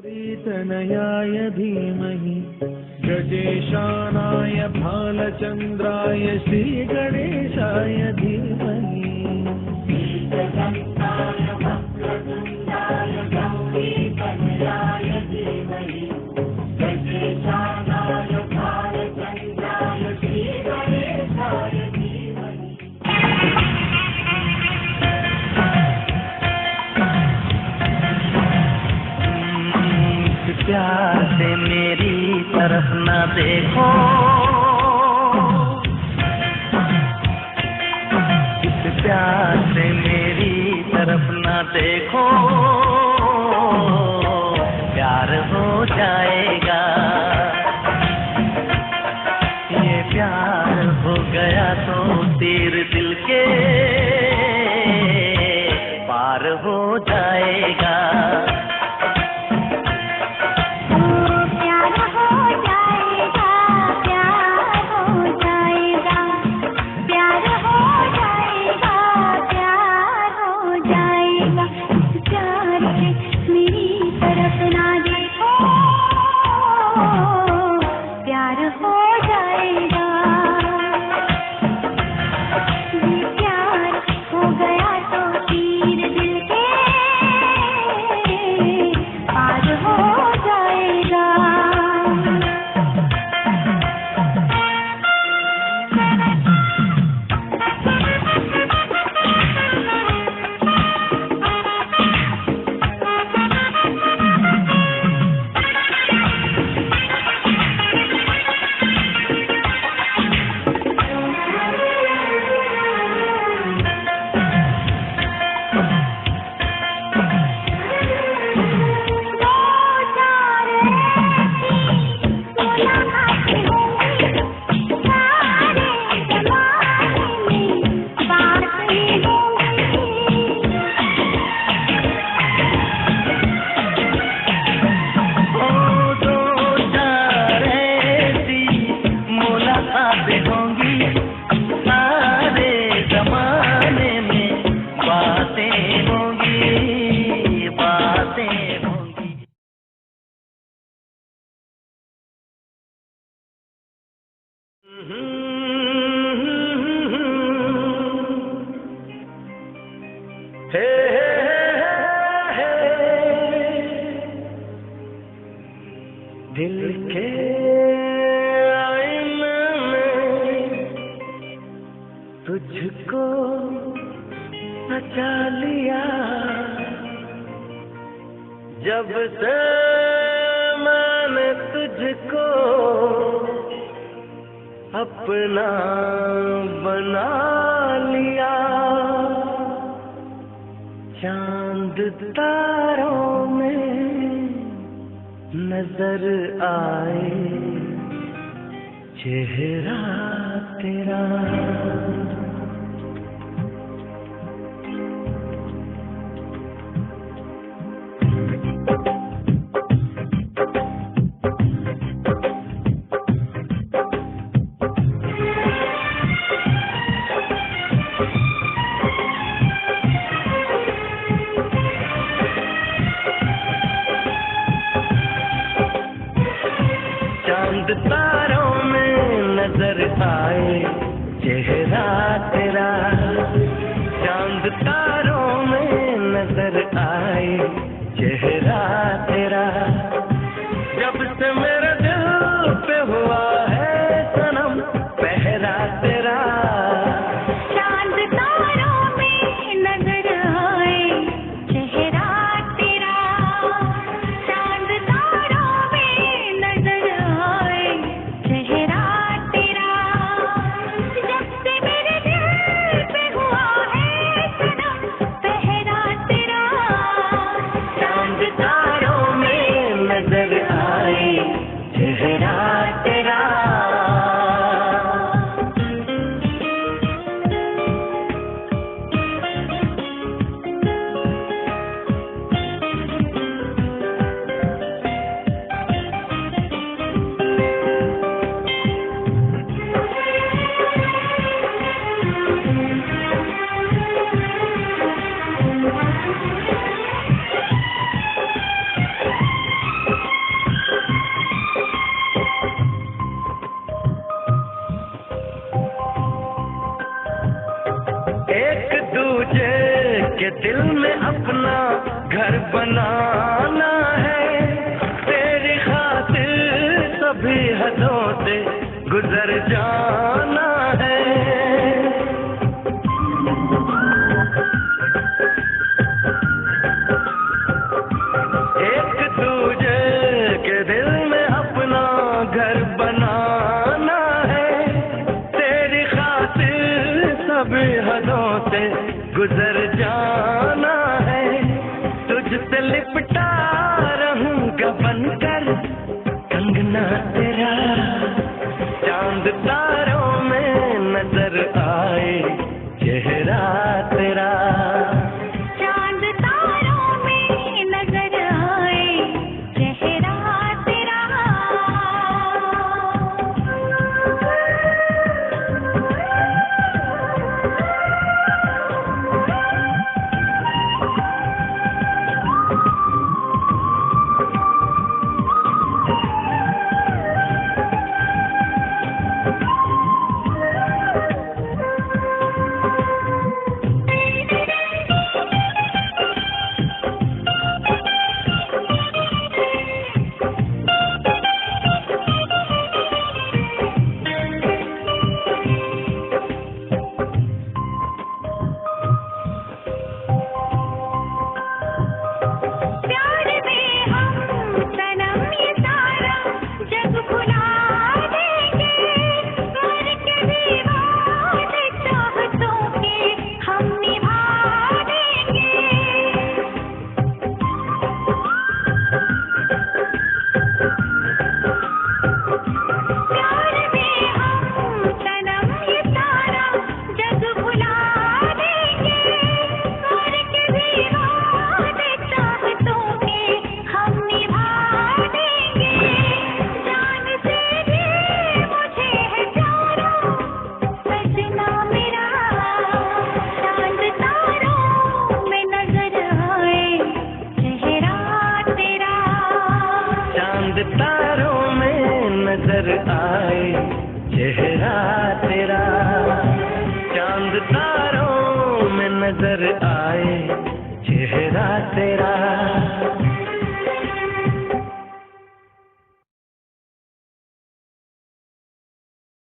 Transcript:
तनयाय धीमहि गजेशानाय भालचन्द्राय श्रीगणेशाय धीमहि प्यार से मेरी तरफ न देखो, इस प्यार से मेरी तरफ न देखो, प्यार हो जाएगा। ये प्यार हो गया तो तीर दिल के पार हो जाएगा। दिल के आईने में तुझको बचा लिया, जब से मैंने तुझको अपना बना लिया। चांद तारों में नजर आए चेहरा तेरा, तारों में नजर आए चेहरा तेरा, चांद तारों में नजर आए चेहरा तेरा, जब से मेरे दिल पे हुआ है सनम पहरा तेरा। चांद तारों में नजर आए चेहरा तेरा, चांद तारों में नजर आए धागा बनकर कंगना तेरा, चांद तारों में नजर आए चेहरा तेरा। चांद तारों में नजर आए चेहरा तेरा। तारों में नजर आए चेहरा तेरा, चांद तारों में नजर आए चेहरा तेरा।